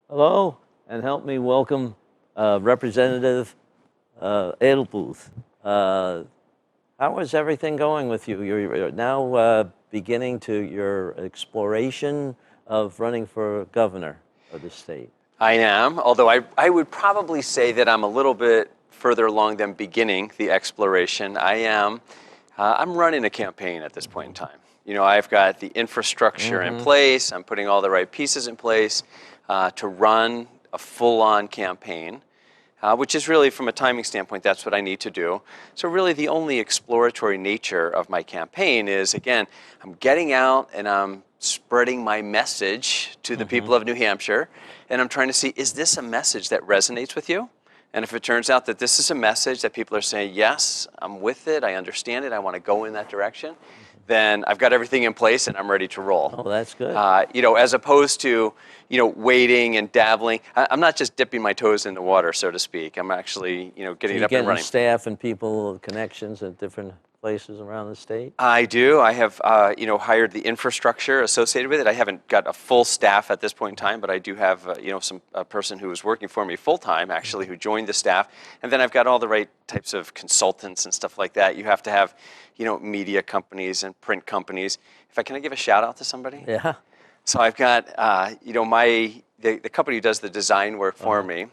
Hello, and help me welcome Representative Edelblut. Uh, how is everything going with you? You're now beginning to your exploration of running for governor of the state. I am, although I would probably say that I'm a little bit further along than beginning the exploration. I'm running a campaign at this point in time. I've got the infrastructure in place. I'm putting all the right pieces in place to run a full-on campaign, which is really, from a timing standpoint, that's what I need to do. So really the only exploratory nature of my campaign is, again, I'm getting out and I'm spreading my message to the people of New Hampshire, and I'm trying to see, is this a message that resonates with you? And if it turns out that this is a message that people are saying, yes, I'm with it, I understand it, I want to go in that direction, then I've got everything in place and I'm ready to roll. Oh, that's good. As opposed to, waiting and dabbling. I'm not just dipping my toes in the water, so to speak. I'm actually, getting it up and running. Staff and people, connections at different places around the state? I do. I have, hired the infrastructure associated with it. I haven't got a full staff at this point in time, but I do have, a person who is working for me full time, actually, who joined the staff. And then I've got all the right types of consultants and stuff like that. You have to have, media companies and print companies. Can I give a shout out to somebody? Yeah. So I've got, the company who does the design work for me.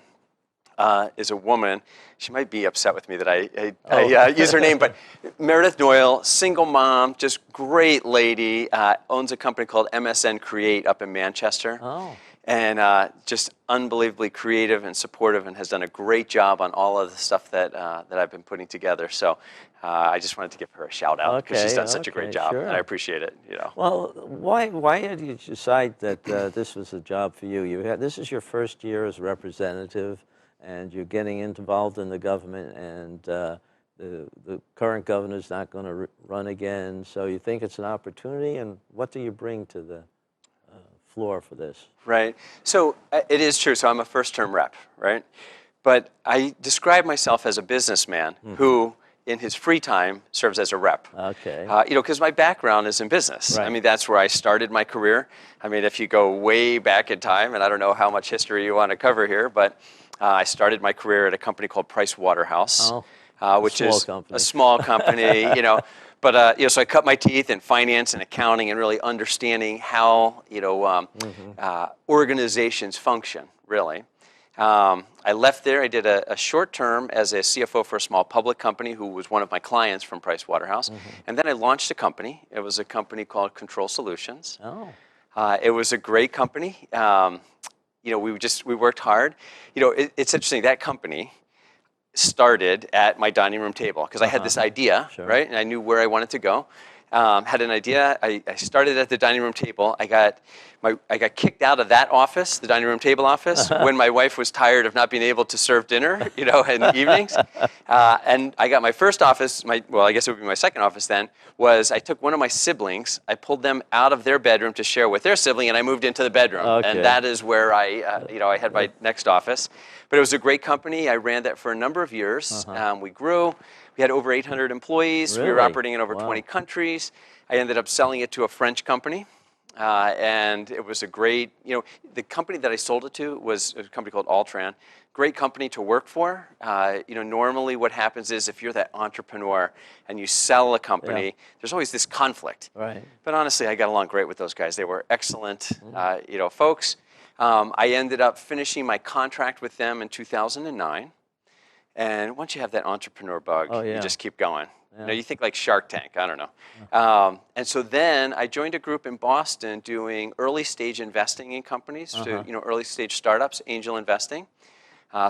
Is a woman. She might be upset with me that I use her name, but Meredith Doyle, single mom, just great lady, owns a company called MSN Create up in Manchester. Oh. And just unbelievably creative and supportive, and has done a great job on all of the stuff that I've been putting together. So I just wanted to give her a shout out because she's done such a great job, sure. and I appreciate it. Well, why did you decide that this was a job for you? This is your first year as representative, and you're getting involved in the government, and the current governor's not going to run again. So you think it's an opportunity, and what do you bring to the floor for this? Right. So it is true. So I'm a first-term rep, right? But I describe myself as a businessman who, in his free time, serves as a rep. Okay. Because my background is in business. Right. I mean, that's where I started my career. I mean, if you go way back in time, and I don't know how much history you want to cover here, but I started my career at a company called Price Waterhouse, which is a small company, But so I cut my teeth in finance and accounting and really understanding how organizations function, really. I left there. I did a short term as a CFO for a small public company who was one of my clients from Price Waterhouse, and then I launched a company. It was a company called Control Solutions. Oh. It was a great company. We worked hard. It's interesting, that company started at my dining room table because I had this idea, right? And I knew where I wanted to go. Had an idea. I started at the dining room table. I got kicked out of that office, the dining room table office, when my wife was tired of not being able to serve dinner, in the evenings. And I got my first office. I guess it would be my second office then. I took one of my siblings. I pulled them out of their bedroom to share with their sibling, and I moved into the bedroom. Okay. And that is where I had my next office. But it was a great company. I ran that for a number of years. We grew. We had over 800 employees. Really? We were operating in over 20 countries. I ended up selling it to a French company. And it was a great, the company that I sold it to was a company called Altran. Great company to work for. Normally what happens is if you're that entrepreneur and you sell a company, there's always this conflict. Right. But honestly, I got along great with those guys. They were excellent, folks. I ended up finishing my contract with them in 2009. And once you have that entrepreneur bug, you just keep going. Yeah. You think like Shark Tank, I don't know. And so then I joined a group in Boston doing early stage investing in companies, early stage startups, angel investing.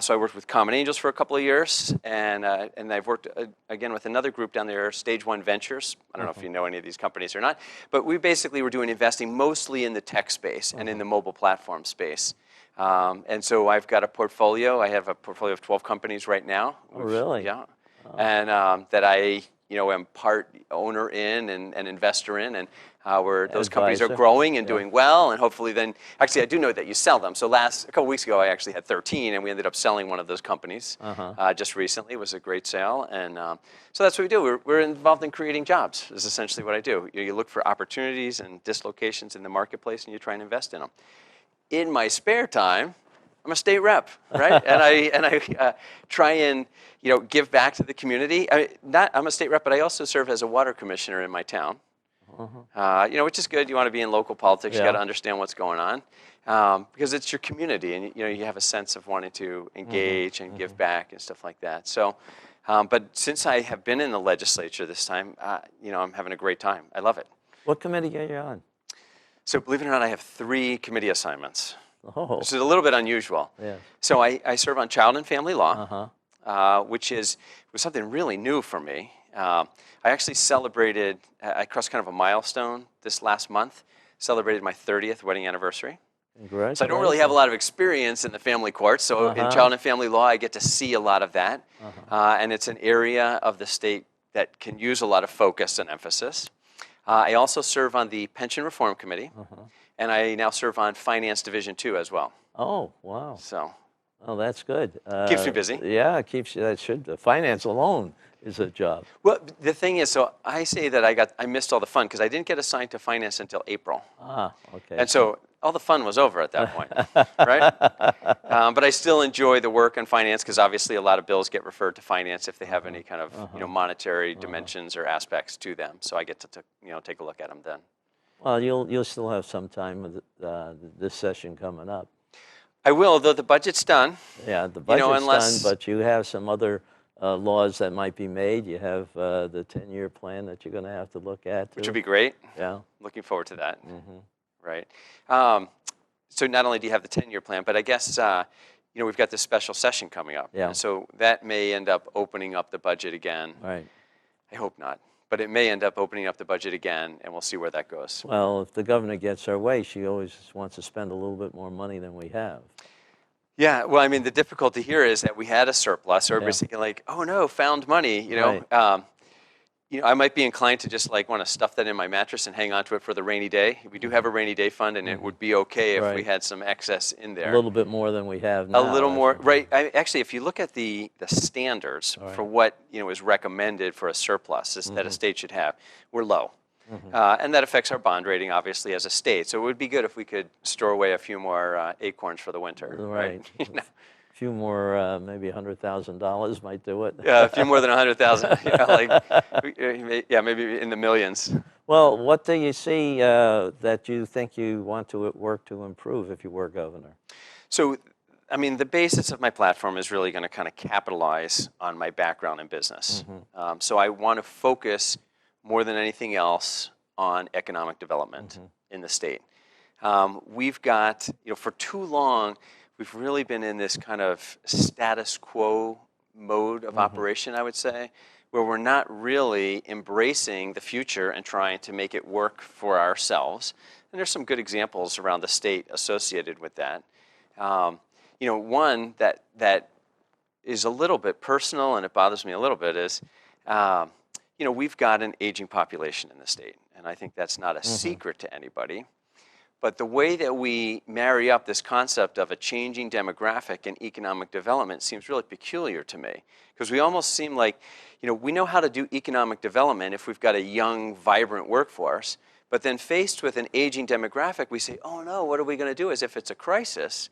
So I worked with Common Angels for a couple of years, and I've worked again with another group down there, Stage One Ventures. I don't know if you know any of these companies or not, but we basically were doing investing mostly in the tech space and in the mobile platform space. And so I've got a portfolio. I have a portfolio of 12 companies right now. Oh, really? Yeah. Oh. And that I am part owner in and investor in, and where those companies are growing and doing well, and hopefully then, actually I do know that you sell them. So a couple weeks ago I actually had 13, and we ended up selling one of those companies just recently. It was a great sale, and so that's what we do. We're involved in creating jobs is essentially what I do. You look for opportunities and dislocations in the marketplace, and you try and invest in them. In my spare time, I'm a state rep, right? And I try and give back to the community. I'm a state rep, but I also serve as a water commissioner in my town. Which is good. You want to be in local politics. You got to understand what's going on, because it's your community, and you have a sense of wanting to engage and give back and stuff like that. So, but since I have been in the legislature this time, I'm having a great time. I love it. What committee are you on? So, believe it or not, I have 3 committee assignments, Oh, which is a little bit unusual. yeah. So, I serve on Child and Family Law, which was something really new for me. I actually celebrated, I crossed kind of a milestone this last month, celebrated my 30th wedding anniversary. Congratulations. So I don't really have a lot of experience in the family court, so in child and family law I get to see a lot of that. And it's an area of the state that can use a lot of focus and emphasis. I also serve on the Pension Reform Committee, and I now serve on Finance Division 2 as well. Oh, wow. So. Oh, that's good. Keeps me busy. Yeah, it keeps you. That should. The finance alone is a job. Well, the thing is, so I say that I missed all the fun because I didn't get assigned to finance until April. Ah, okay. And so all the fun was over at that point, right? But I still enjoy the work in finance because obviously a lot of bills get referred to finance if they have any kind of monetary dimensions or aspects to them. So I get to take a look at them then. Well, you'll still have some time with this session coming up. I will, though the budget's done. Yeah, the budget's unless, done, but you have some other laws that might be made. You have the 10-year plan that you're going to have to look at, too. Which would be great. Yeah. Looking forward to that. Right. So not only do you have the 10-year plan, but I guess, we've got this special session coming up. Yeah. And so that may end up opening up the budget again. Right. I hope not. But it may end up opening up the budget again, and we'll see where that goes. Well, if the governor gets her way, she always wants to spend a little bit more money than we have. Yeah, well, I mean, the difficulty here is that we had a surplus. So everybody's thinking like, oh no, found money, Right. I might be inclined to just like want to stuff that in my mattress and hang on to it for the rainy day. We do have a rainy day fund, and it would be okay if we had some excess in there. A little bit more than we have now. A little more, right? Actually, if you look at the standards for what is recommended for a surplus that a state should have, we're low. And that affects our bond rating, obviously, as a state. So it would be good if we could store away a few more acorns for the winter. Right. A few more, maybe $100,000 might do it. Yeah, a few more than 100,000. Maybe in the millions. Well, what do you see that you think you want to work to improve if you were governor? So, I mean, the basis of my platform is really going to kind of capitalize on my background in business. So I want to focus more than anything else on economic development in the state. We've got, for too long, we've really been in this kind of status quo mode of operation, I would say, where we're not really embracing the future and trying to make it work for ourselves. And there's some good examples around the state associated with that. One that is a little bit personal and it bothers me a little bit is, we've got an aging population in the state, and I think that's not a secret to anybody. But the way that we marry up this concept of a changing demographic and economic development seems really peculiar to me, because we almost seem like, we know how to do economic development if we've got a young, vibrant workforce, but then faced with an aging demographic, we say, oh no, what are we going to do as if it's a crisis?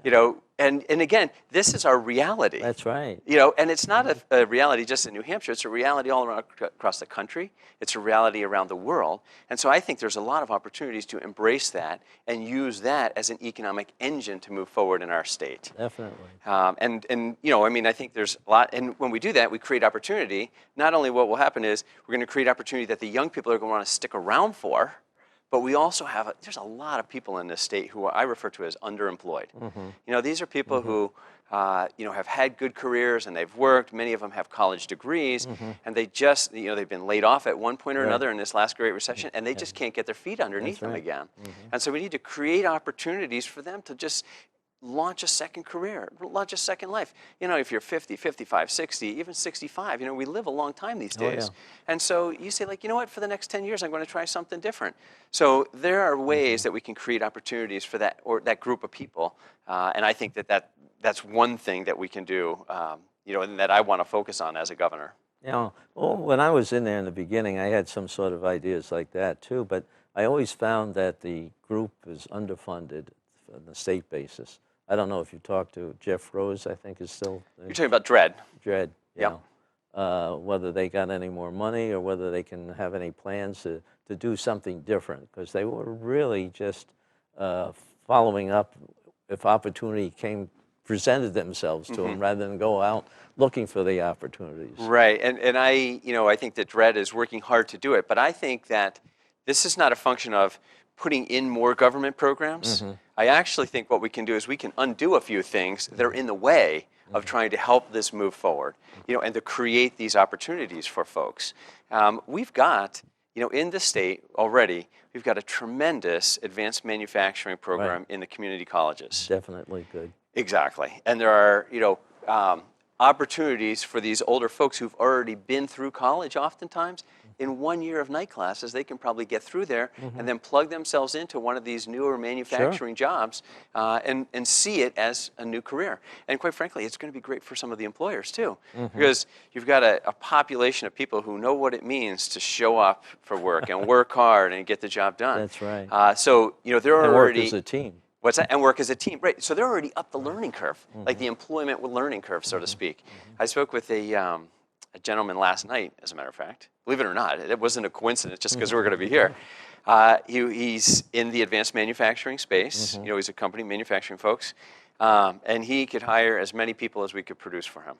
And again, this is our reality. That's right. And it's not a reality just in New Hampshire. It's a reality all around across the country. It's a reality around the world. And so I think there's a lot of opportunities to embrace that and use that as an economic engine to move forward in our state. Definitely. I think there's a lot. And when we do that, we create opportunity. Not only what will happen is we're going to create opportunity that the young people are going to want to stick around for, but we also have, there's a lot of people in this state who I refer to as underemployed. These are people who, have had good careers and they've worked. Many of them have college degrees, and they just, they've been laid off at one point or another in this last Great Recession, and they just can't get their feet underneath them again. And so we need to create opportunities for them to just launch a second career, launch a second life. If you're 50, 55, 60, even 65, we live a long time these days. And so you say, what, for the next 10 years, I'm going to try something different. So there are ways that we can create opportunities for that, or that group of people. And I think that's one thing that we can do, and that I want to focus on as a governor. When I was in there in the beginning, I had some sort of ideas like that too, but I always found that the group is underfunded on the state basis. I don't know if you talked to Jeff Rose, I think is still You're talking about Dread. Dread. Yep. Whether they got any more money or whether they can have any plans to do something different, because they were really just following up if opportunity presented themselves to them rather than go out looking for the opportunities. Right, and I think that Dread is working hard to do it, but I think that this is not a function of putting in more government programs. I actually think what we can do is we can undo a few things that are in the way of trying to help this move forward, and to create these opportunities for folks. We've got, in the state already, we've got a tremendous advanced manufacturing program in the community colleges. Definitely good. Exactly, and there are, opportunities for these older folks who've already been through college oftentimes. In 1 year of night classes, they can probably get through there and then plug themselves into one of these newer manufacturing jobs and see it as a new career. And quite frankly, it's going to be great for some of the employers too, because you've got a population of people who know what it means to show up for work and work hard and get the job done. That's right. So, they're And already... work as a team. What's that? And work as a team, right? So they're already up the learning curve, like the employment learning curve, so to speak. I spoke with a gentleman last night, as a matter of fact. Believe it or not, it wasn't a coincidence just because we're going to be here. He's in the advanced manufacturing space. He's a company manufacturing folks, and he could hire as many people as we could produce for him.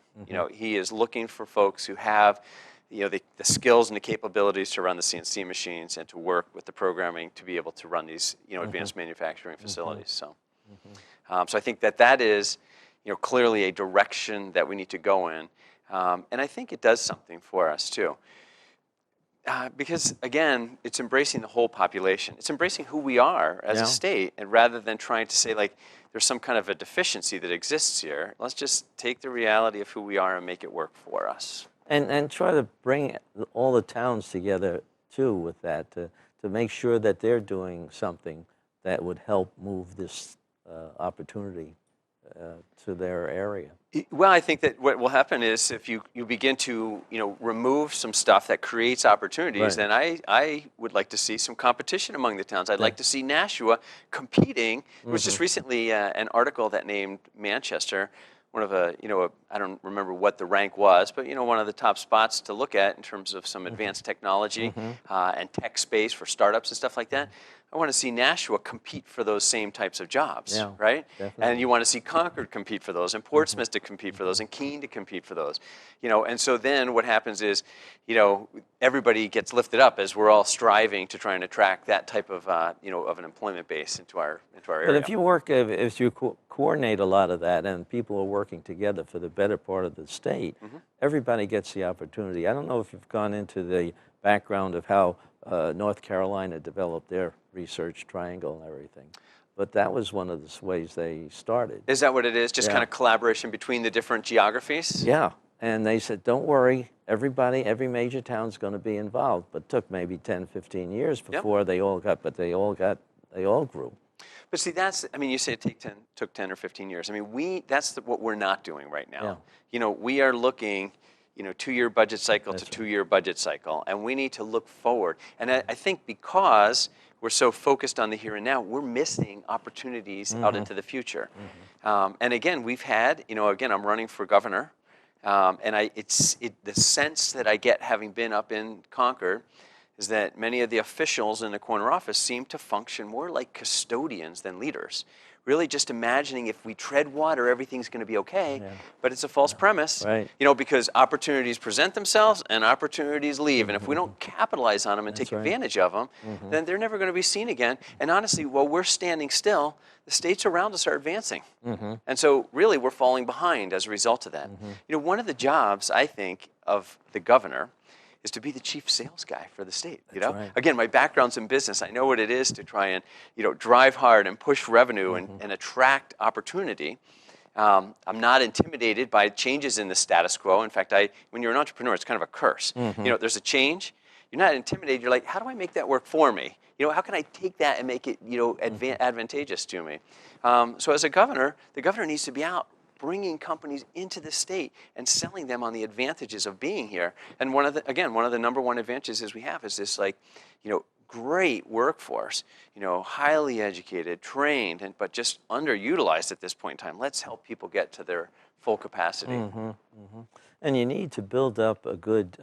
He is looking for folks who have the skills and the capabilities to run the CNC machines and to work with the programming to be able to run these, advanced manufacturing facilities. So, so I think that is, clearly a direction that we need to go in. And I think it does something for us too. Because again, it's embracing the whole population. It's embracing who we are as a state, and rather than trying to say like, there's some kind of a deficiency that exists here, let's just take the reality of who we are and make it work for us. And try to bring all the towns together too with that to make sure that they're doing something that would help move this opportunity to their area. Well, I think that what will happen is if you begin to remove some stuff that creates opportunities, then I would like to see some competition among the towns. I'd like to see Nashua competing. There was just recently an article that named Manchester one of I don't remember what the rank was, but one of the top spots to look at in terms of some advanced technology and tech space for startups and stuff like that. I want to see Nashua compete for those same types of jobs, right? Definitely. And you want to see Concord compete for those, and Portsmouth to compete for those, and Keene to compete for those. And so then what happens is, everybody gets lifted up as we're all striving to try and attract that type of, of an employment base into our area. But if you coordinate a lot of that, and people are working together for the better part of the state, everybody gets the opportunity. I don't know if you've gone into the background of how North Carolina developed their research triangle and everything. But that was one of the ways they started. Is that what it is? Just kind of collaboration between the different geographies? Yeah. And they said, don't worry, every major town's going to be involved. But it took maybe 10, 15 years before they all grew. But see, you say it took 10 or 15 years. That's what we're not doing right now. We are looking 2-year budget cycle to 2-year budget cycle, and we need to look forward. And I think because we're so focused on the here and now, we're missing opportunities out into the future. And again, we've had, I'm running for governor, and the sense that I get having been up in Concord is that many of the officials in the corner office seem to function more like custodians than leaders. Really just imagining if we tread water, everything's going to be okay. But it's a false premise, because opportunities present themselves and opportunities leave. And if we don't capitalize on them and take advantage of them, then they're never going to be seen again. And honestly, while we're standing still, the states around us are advancing. And so really we're falling behind as a result of that. One of the jobs, I think, of the governor is to be the chief sales guy for the state. Again, my background's in business. I know what it is to try and drive hard and push revenue and attract opportunity. I'm not intimidated by changes in the status quo. In fact, when you're an entrepreneur, it's kind of a curse. There's a change. You're not intimidated. You're like, how do I make that work for me? How can I take that and make it advantageous to me? So as a governor, the governor needs to be out bringing companies into the state and selling them on the advantages of being here. And one of the number one advantages we have is this great workforce, highly educated, trained, but just underutilized at this point in time. Let's help people get to their full capacity. And you need to build up a good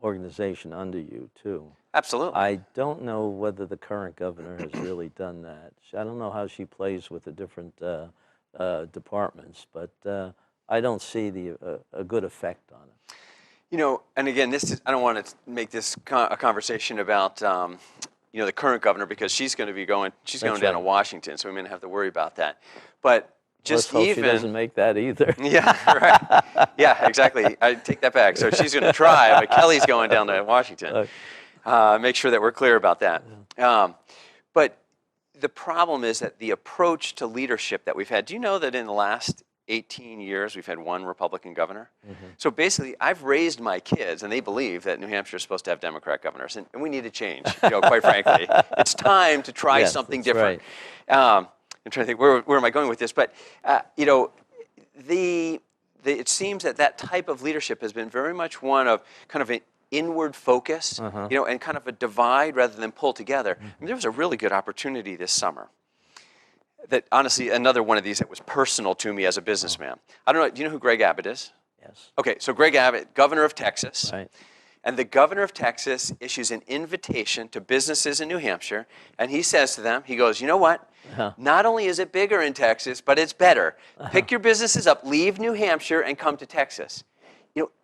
organization under you, too. Absolutely. I don't know whether the current governor has really done that. I don't know how she plays with the different departments, but I don't see a good effect on it. And again, I don't want to make this a conversation about, the current governor, because she's going down to Washington, so we may not have to worry about that. But just Let's hope she doesn't make that either. Yeah, right. Yeah, exactly. I take that back. So she's going to try, but Kelly's going down to Washington. Make sure that we're clear about that. But the problem is that the approach to leadership that we've had, do you know that in the last 18 years we've had one Republican governor? So basically, I've raised my kids, and they believe that New Hampshire is supposed to have Democrat governors, and we need to change, quite frankly. It's time to try something different. Right. I'm trying to think, where am I going with this? But, it seems that type of leadership has been very much one of kind of an inward focus, and kind of a divide rather than pull together. I mean, there was a really good opportunity this summer that, honestly, another one of these that was personal to me as a businessman. I don't know, do you know who Greg Abbott is? Yes. Okay, so Greg Abbott, governor of Texas. Right. And the governor of Texas issues an invitation to businesses in New Hampshire, and he says to them, he goes, you know what? Not only is it bigger in Texas, but it's better. Pick your businesses up, leave New Hampshire, and come to Texas.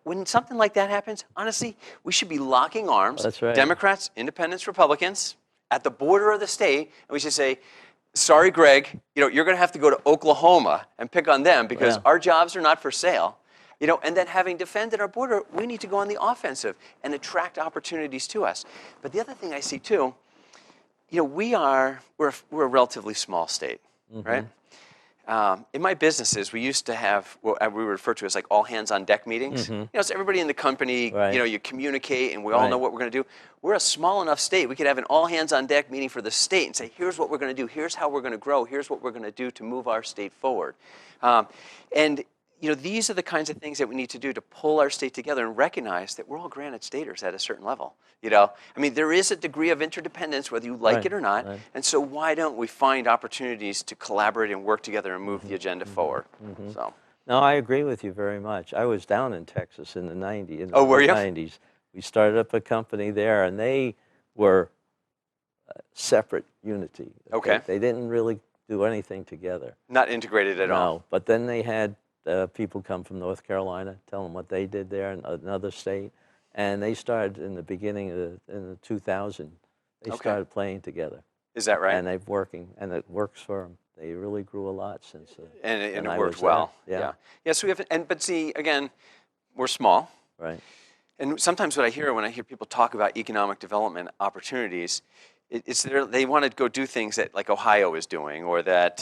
When something like that happens, honestly, we should be locking arms. That's right. Democrats, independents, Republicans, at the border of the state, and we should say, sorry, Greg, you're going to have to go to Oklahoma and pick on them because our jobs are not for sale. And then having defended our border, we need to go on the offensive and attract opportunities to us. But the other thing I see too, we're a relatively small state, right? In my businesses, we used to have what we refer to as like all hands on deck meetings. So everybody in the company, you communicate and we all know what we're going to do. We're a small enough state. We could have an all hands on deck meeting for the state and say, here's what we're going to do. Here's how we're going to grow. Here's what we're going to do to move our state forward. These are the kinds of things that we need to do to pull our state together and recognize that we're all granite staters at a certain level. There is a degree of interdependence, whether you like it or not. And so why don't we find opportunities to collaborate and work together and move the agenda forward? So. No, I agree with you very much. I was down in Texas in the 90s. Were you? 90s. We started up a company there, and they were separate unity. Okay. They didn't really do anything together. Not integrated at all. No, but then they had people come from North Carolina, tell them what they did there in another state, and they started in the beginning of in 2000. They started playing together. Is that right? And they're working, and it works for them. They really grew a lot since. And it worked well. Yeah. So we have, but see, again, we're small. Right. And sometimes what I hear when I hear people talk about economic development opportunities, it's they want to go do things that like Ohio is doing or that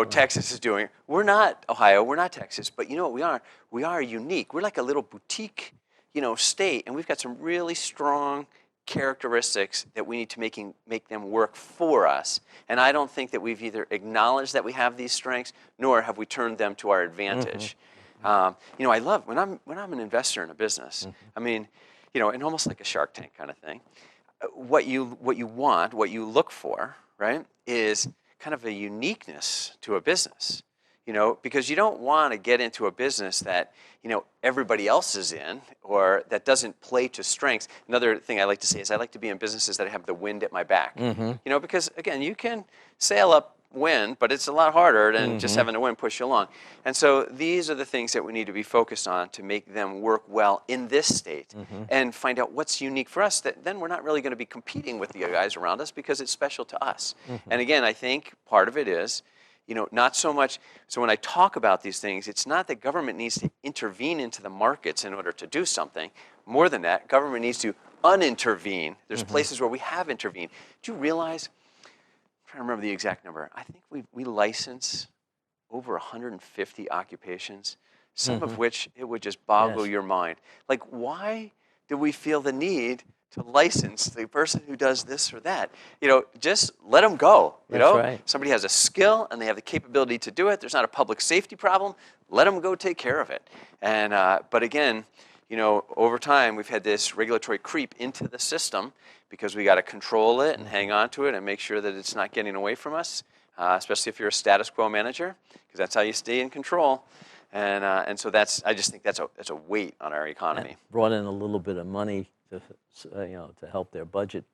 Texas is doing. We're not Ohio, we're not Texas, but you know what we are? We are unique. We're like a little boutique, state, and we've got some really strong characteristics that we need to make them work for us. And I don't think that we've either acknowledged that we have these strengths, nor have we turned them to our advantage. I love when I'm an investor in a business. I mean, and almost like a Shark Tank kind of thing. What you want, what you look for, right, is kind of a uniqueness to a business. Because you don't want to get into a business that, everybody else is in or that doesn't play to strengths. Another thing I like to say is I like to be in businesses that have the wind at my back. Because, again, you can sail up wind, but it's a lot harder than just having the wind push you along. And so these are the things that we need to be focused on to make them work well in this state and find out what's unique for us. That then we're not really going to be competing with the guys around us because it's special to us. And again, I think part of it is, not so much, so when I talk about these things, it's not that government needs to intervene into the markets in order to do something. More than that, government needs to unintervene. There's places where we have intervened. Do you realize, I'm trying to remember the exact number, I think we license over 150 occupations, some of which it would just boggle your mind. Like, why do we feel the need to license the person who does this or that? Just let them go. That's right. Somebody has a skill and they have the capability to do it. There's not a public safety problem. Let them go take care of it. And but again, over time we've had this regulatory creep into the system because we got to control it and hang on to it and make sure that it's not getting away from us, especially if you're a status quo manager, because that's how you stay in control. And so I just think that's a weight on our economy. And brought in a little bit of money to to help their budget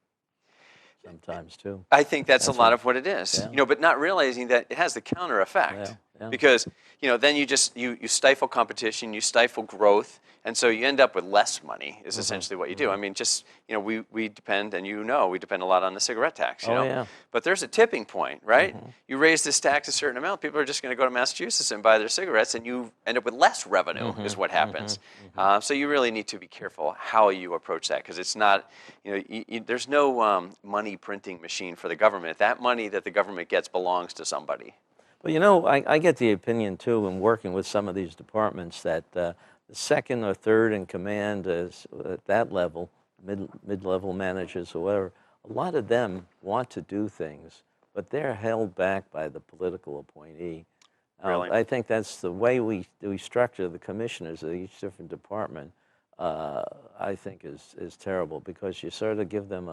sometimes too. I think that's a lot of what it is, Yeah. but not realizing that it has the counter effect, Yeah. because then you stifle competition, you stifle growth, and so you end up with less money is essentially what you do. I mean, just we depend, and we depend a lot on the cigarette tax. Yeah. But there's a tipping point, right? You raise this tax a certain amount, people are just going to go to Massachusetts and buy their cigarettes, and you end up with less revenue is what happens. So you really need to be careful how you approach that, because it's not, there's no money printing machine for the government. That money that the government gets belongs to somebody. Well, I get the opinion too in working with some of these departments that the second or third in command is at that level, mid-level managers or whatever, a lot of them want to do things, but they're held back by the political appointee. Really? I think that's the way we structure the commissioners of each different department. I think is terrible, because you sort of give them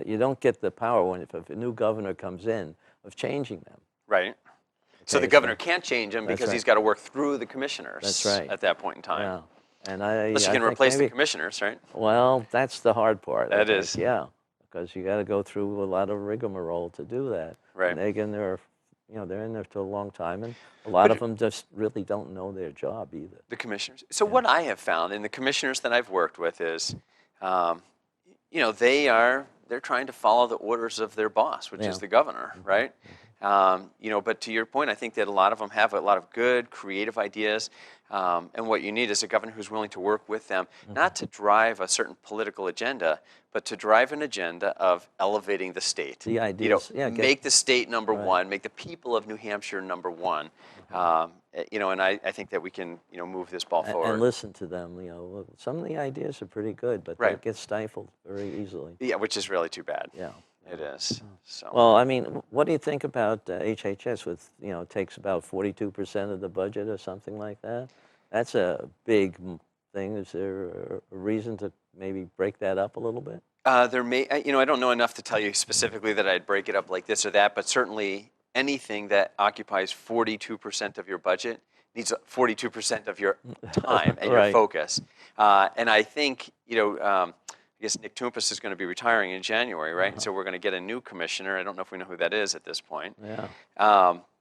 you don't get the power when if a new governor comes in of changing them. Right. So the governor can't change them because he's got to work through the commissioners. That's right. At that point in time. Yeah. And Unless you can replace the commissioners, right? Well, that's the hard part. That is. Yeah, because you got to go through a lot of rigmarole to do that. Right. And they're in there for a long time, and a lot of them just really don't know their job either. The commissioners. So what I have found in the commissioners that I've worked with is, they're trying to follow the orders of their boss, which is the governor, right? But to your point, I think that a lot of them have a lot of good, creative ideas, and what you need is a governor who's willing to work with them, not to drive a certain political agenda, but to drive an agenda of elevating the state. The ideas, make the state number one, make the people of New Hampshire number one. And I think that we can, move this ball forward. And listen to them. Some of the ideas are pretty good, but they get stifled very easily. Yeah, which is really too bad. Yeah. It is. So. Well, I mean, what do you think about HHS? With takes about 42% of the budget or something like that. That's a big thing. Is there a reason to maybe break that up a little bit? There may. I don't know enough to tell you specifically that I'd break it up like this or that, but certainly anything that occupies 42% of your budget needs 42% of your time and your focus. And I think, I guess Nick Toompas is going to be retiring in January, right? And so we're going to get a new commissioner. I don't know if we know who that is at this point. Yeah.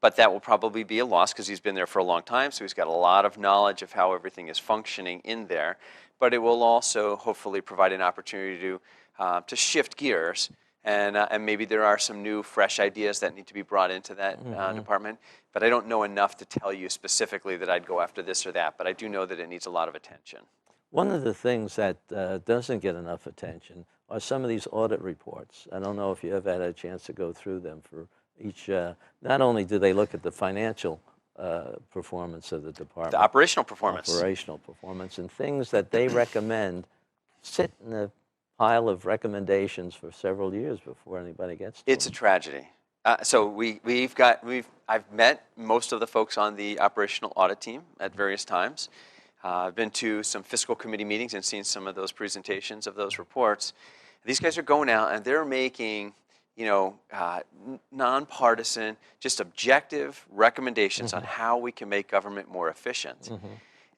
But that will probably be a loss because he's been there for a long time, so he's got a lot of knowledge of how everything is functioning in there. But it will also hopefully provide an opportunity to shift gears. And maybe there are some new, fresh ideas that need to be brought into that department. But I don't know enough to tell you specifically that I'd go after this or that. But I do know that it needs a lot of attention. One of the things that doesn't get enough attention are some of these audit reports. I don't know if you ever had a chance to go through them for each. Not only do they look at the financial performance of the department, the operational performance, and things that they recommend sit in a pile of recommendations for several years before anybody gets to It's them. a tragedy. So I've met most of the folks on the operational audit team at various times. I've been to some fiscal committee meetings and seen some of those presentations of those reports. These guys are going out and they're making, nonpartisan, just objective recommendations on how we can make government more efficient.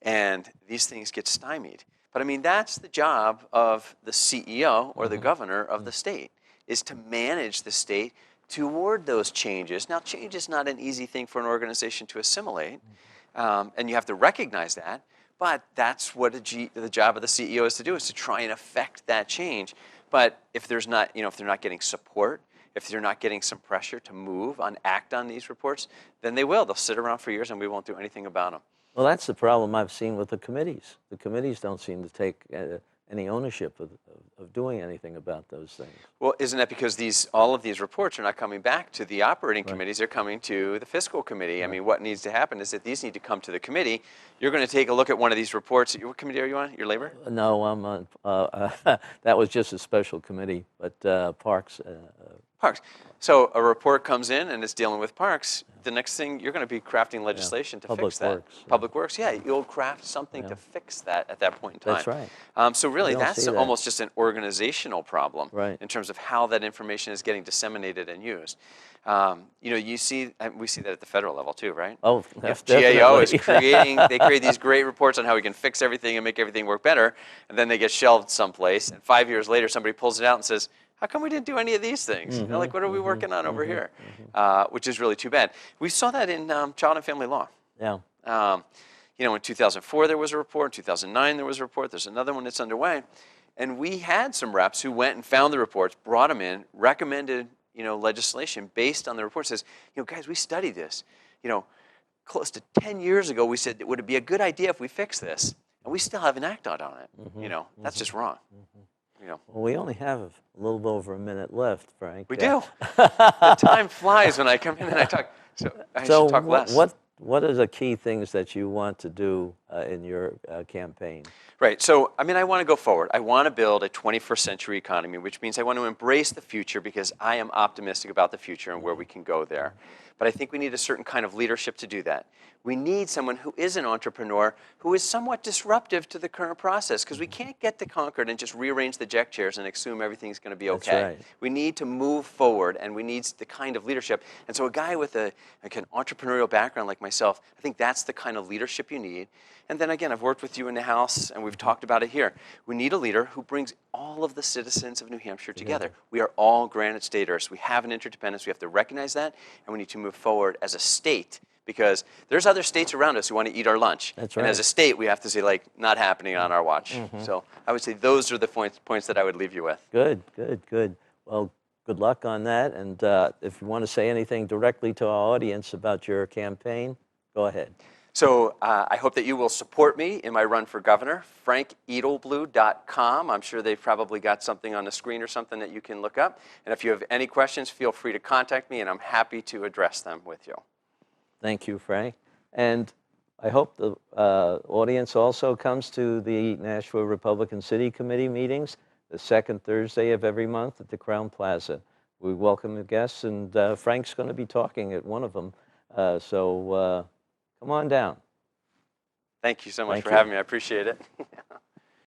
And these things get stymied. But I mean, that's the job of the CEO or the governor of the state, is to manage the state toward those changes. Now, change is not an easy thing for an organization to assimilate, and you have to recognize that. But that's what the job of the CEO is to do, is to try and affect that change. But if there's not, if they're not getting support, if they're not getting some pressure to act on these reports, then they'll sit around for years and we won't do anything about them. Well, that's the problem I've seen with the committees. The committees don't seem to take any ownership of doing anything about those things. Well, isn't that because all of these reports are not coming back to the operating committees, they're coming to the fiscal committee. I mean, what needs to happen is that these need to come to the committee. You're going to take a look at one of these reports. What committee are you on? Your labor? No, I'm on, that was just a special committee, but Parks Parks. So a report comes in and it's dealing with parks. The next thing, you're going to be crafting legislation to Public fix that. Works, yeah. Public Works, yeah. You'll craft something to fix that at that point in time. That's right. So really, We don't that's see that. almost just an organizational problem Right. in terms of how that information is getting disseminated and used. You see, and we see that at the federal level too, right? Oh, If definitely. GAO is they create these great reports on how we can fix everything and make everything work better, and then they get shelved someplace, and 5 years later somebody pulls it out and says, how come we didn't do any of these things? Like, what are we working on over here? Which is really too bad. We saw that in child and family law. Yeah. In 2004 there was a report, in 2009 there was a report, there's another one that's underway. And we had some reps who went and found the reports, brought them in, recommended legislation based on the report. Says, guys, we studied this. Close to 10 years ago we said, would it be a good idea if we fix this? And we still haven't acted on it. That's just wrong. Well, we only have a little over a minute left, Frank. We do. The time flies when I come in and I talk. So I should talk less. What are the key things that you want to do in your campaign? Right. So, I want to go forward. I want to build a 21st century economy, which means I want to embrace the future because I am optimistic about the future and where we can go there. But I think we need a certain kind of leadership to do that. We need someone who is an entrepreneur, who is somewhat disruptive to the current process, because we can't get to Concord and just rearrange the deck chairs and assume everything's going to be okay. That's right. We need to move forward, and we need the kind of leadership. And so a guy with an entrepreneurial background like myself, I think that's the kind of leadership you need. And then again, I've worked with you in the House, and we've talked about it here. We need a leader who brings all of the citizens of New Hampshire together. We are all Granite Staters. We have an interdependence. We have to recognize that, and we need to move forward as a state, because there's other states around us who want to eat our lunch. That's right. And as a state, we have to say, like, not happening on our watch. So I would say those are the points that I would leave you with. Good. Well, good luck on that. And if you want to say anything directly to our audience about your campaign, go ahead. So I hope that you will support me in my run for governor, frankedelblut.com. I'm sure they've probably got something on the screen or something that you can look up. And if you have any questions, feel free to contact me, and I'm happy to address them with you. Thank you, Frank. And I hope the audience also comes to the Nashua Republican City Committee meetings the second Thursday of every month at the Crown Plaza. We welcome the guests, and Frank's going to be talking at one of them. So come on down. Thank you so much for having me. I appreciate it.